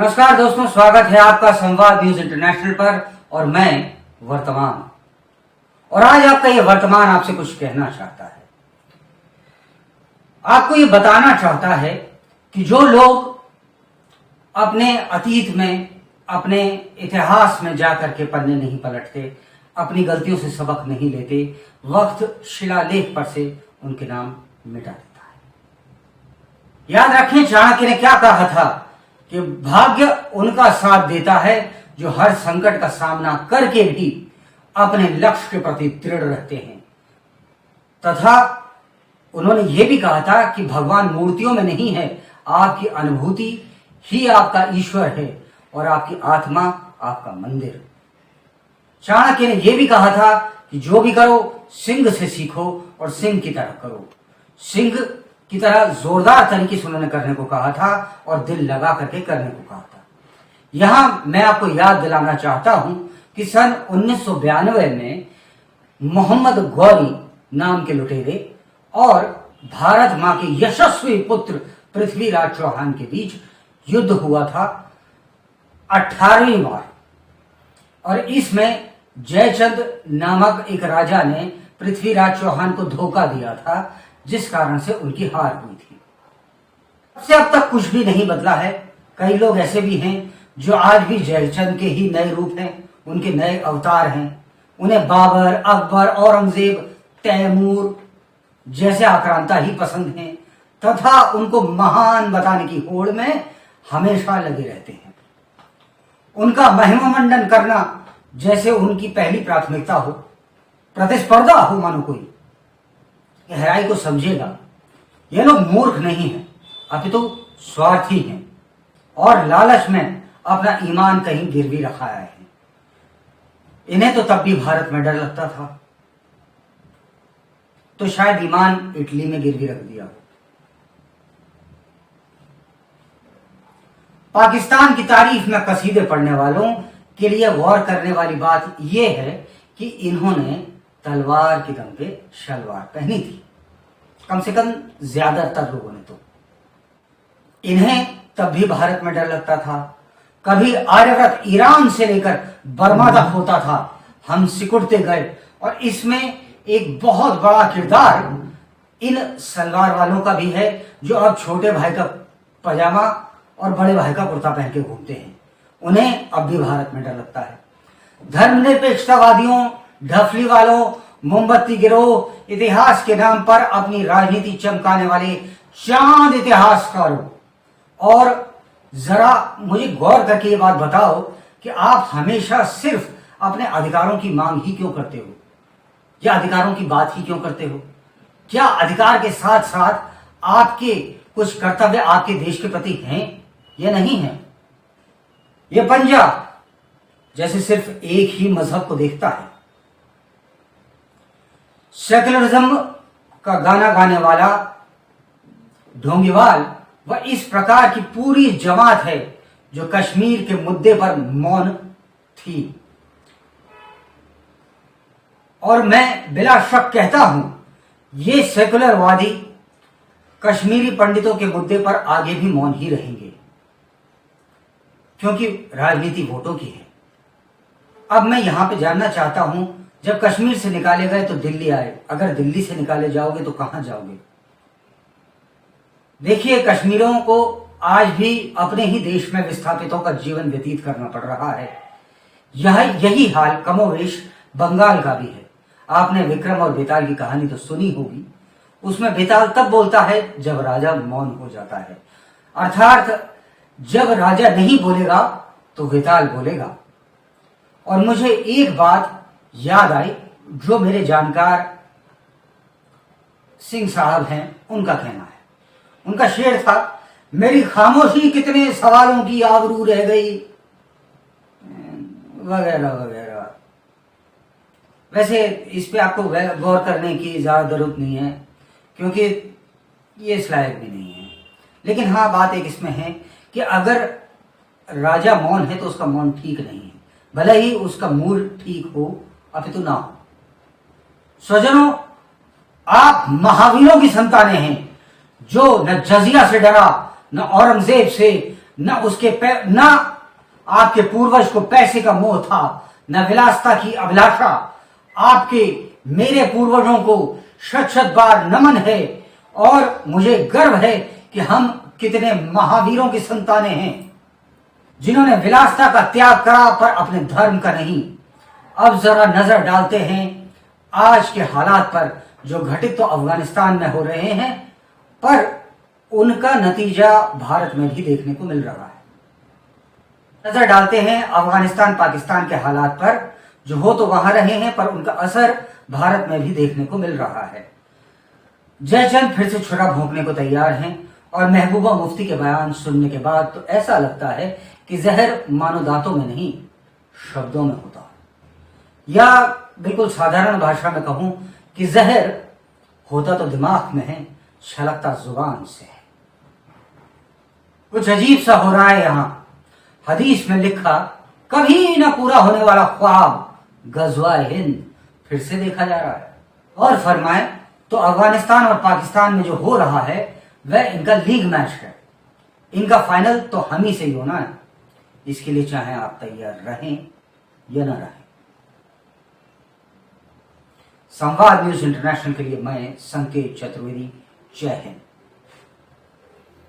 नमस्कार दोस्तों, स्वागत है आपका संवाद न्यूज इंटरनेशनल पर और मैं वर्तमान। और आज आपका ये वर्तमान आपसे कुछ कहना चाहता है, आपको ये बताना चाहता है कि जो लोग अपने अतीत में, अपने इतिहास में जाकर के पन्ने नहीं पलटते, अपनी गलतियों से सबक नहीं लेते, वक्त शिलालेख पर से उनके नाम मिटा देता है। याद रखें, चाणक्य ने क्या कहा था कि भाग्य उनका साथ देता है जो हर संकट का सामना करके भी अपने लक्ष्य के प्रति दृढ़ रहते हैं। तथा उन्होंने यह भी कहा था कि भगवान मूर्तियों में नहीं है, आपकी अनुभूति ही आपका ईश्वर है और आपकी आत्मा आपका मंदिर। चाणक्य ने यह भी कहा था कि जो भी करो सिंह से सीखो और सिंह की तरह करो। सिंह की तरह जोरदार तरीके से उन्होंने करने को कहा था और दिल लगा करके करने को कहा था। यहां मैं आपको याद दिलाना चाहता हूं कि सन 1992 में मोहम्मद गौरी नाम के लुटेरे और भारत मां के यशस्वी पुत्र पृथ्वीराज चौहान के बीच युद्ध हुआ था 18वीं बार। और इसमें जयचंद नामक एक राजा ने पृथ्वीराज चौहान को धोखा दिया था, जिस कारण से उनकी हार हुई थी। उससे अब तक कुछ भी नहीं बदला है। कई लोग ऐसे भी हैं जो आज भी जयचंद के ही नए रूप हैं, उनके नए अवतार हैं। उन्हें बाबर, अकबर, औरंगजेब, तैमूर जैसे आक्रांता ही पसंद हैं तथा उनको महान बताने की होड़ में हमेशा लगे रहते हैं। उनका महिमा मंडन करना जैसे उनकी पहली प्राथमिकता हो, प्रतिस्पर्धा हो मानो कोई। गहराई को समझेगा, ये लोग मूर्ख नहीं हैं, अपितु स्वार्थी हैं और लालच में अपना ईमान कहीं गिरवी रखा है। इन्हें तो तब भी भारत में डर लगता था, तो शायद ईमान इटली में गिरवी रख दिया। पाकिस्तान की तारीफ में कसीदे पढ़ने वालों के लिए गौर करने वाली बात यह है कि इन्होंने तलवार के दम पे शलवार पहनी थी, कम से कम ज्यादातर लोगों ने। तो इन्हें तब भी भारत में डर लगता था। कभी आर्यव्रत ईरान से लेकर बर्मा तक होता था, हम सिकुड़ते गए। और इसमें एक बहुत बड़ा किरदार इन सलवार वालों का भी है, जो अब छोटे भाई का पजामा और बड़े भाई का कुर्ता पहन के घूमते हैं। उन्हें अब भी भारत में डर लगता है। धर्मनिरपेक्षतावादियों, ढफली वालों, मोमबत्ती गिरोह, इतिहास के नाम पर अपनी राजनीति चमकाने वाले चांद इतिहासकारों, और जरा मुझे गौर करके ये बात बताओ कि आप हमेशा सिर्फ अपने अधिकारों की मांग ही क्यों करते हो, या अधिकारों की बात ही क्यों करते हो? क्या अधिकार के साथ साथ आपके कुछ कर्तव्य आपके देश के प्रति हैं या नहीं हैं? ये पंजा जैसे सिर्फ एक ही मजहब को देखता है। सेकुलरिज्म का गाना गाने वाला ढोंगीवाल वह इस प्रकार की पूरी जमात है जो कश्मीर के मुद्दे पर मौन थी। और मैं बिला शक कहता हूं, ये सेकुलरवादी कश्मीरी पंडितों के मुद्दे पर आगे भी मौन ही रहेंगे, क्योंकि राजनीति वोटों की है। अब मैं यहां पे जानना चाहता हूं, जब कश्मीर से निकाले गए तो दिल्ली आए, अगर दिल्ली से निकाले जाओगे तो कहां जाओगे? देखिए, कश्मीरियों को आज भी अपने ही देश में विस्थापितों का जीवन व्यतीत करना पड़ रहा है। यही हाल कमोवेश बंगाल का भी है। आपने विक्रम और बेताल की कहानी तो सुनी होगी। उसमें बेताल तब बोलता है जब राजा मौन हो जाता है, अर्थात जब राजा नहीं बोलेगा तो बेताल बोलेगा। और मुझे एक बात याद आई जो मेरे जानकार सिंह साहब हैं, उनका कहना है। उनका शेर था, मेरी खामोशी कितने सवालों की आबरू रह गई, वगैरह वगैरह। वैसे इस पे आपको गौर करने की ज्यादा जरूरत नहीं है, क्योंकि ये इस लायक भी नहीं है। लेकिन हाँ, बात एक इसमें है कि अगर राजा मौन है तो उसका मौन ठीक नहीं है, भले ही उसका मूड ठीक हो अपितु ना हो। स्वजनों, आप महावीरों की संतानें हैं, जो न जजिया से डरा, न औरंगजेब से, न न आपके पूर्वज को पैसे का मोह था, न विलासता की अभिलाषा। आपके मेरे पूर्वजों को शत शत बार नमन है और मुझे गर्व है कि हम कितने महावीरों की संतानें हैं, जिन्होंने विलासता का त्याग करा पर अपने धर्म का नहीं। अब जरा नजर डालते हैं आज के हालात पर, जो घटित तो अफगानिस्तान में हो रहे हैं पर उनका नतीजा भारत में भी देखने को मिल रहा है। नजर डालते हैं अफगानिस्तान पाकिस्तान के हालात पर, जो हो तो वहां रहे हैं पर उनका असर भारत में भी देखने को मिल रहा है। जयचंद फिर से छुरा भोंकने को तैयार हैं और महबूबा मुफ्ती के बयान सुनने के बाद तो ऐसा लगता है कि जहर मानो दांतों में नहीं शब्दों में होता है, या बिल्कुल साधारण भाषा में कहूं कि जहर होता तो दिमाग में है, छलकता जुबान से है। कुछ अजीब सा हो रहा है यहां। हदीस में लिखा कभी ना पूरा होने वाला ख्वाब गज़वा हिंद फिर से देखा जा रहा है। और फरमाए तो अफगानिस्तान और पाकिस्तान में जो हो रहा है वह इनका लीग मैच है, इनका फाइनल तो हम ही से ही होना है। इसके लिए चाहे आप तैयार रहें या ना रहें। संवाद न्यूज इंटरनेशनल के लिए मैं संकेत चतुर्वेदी, जय हिंद।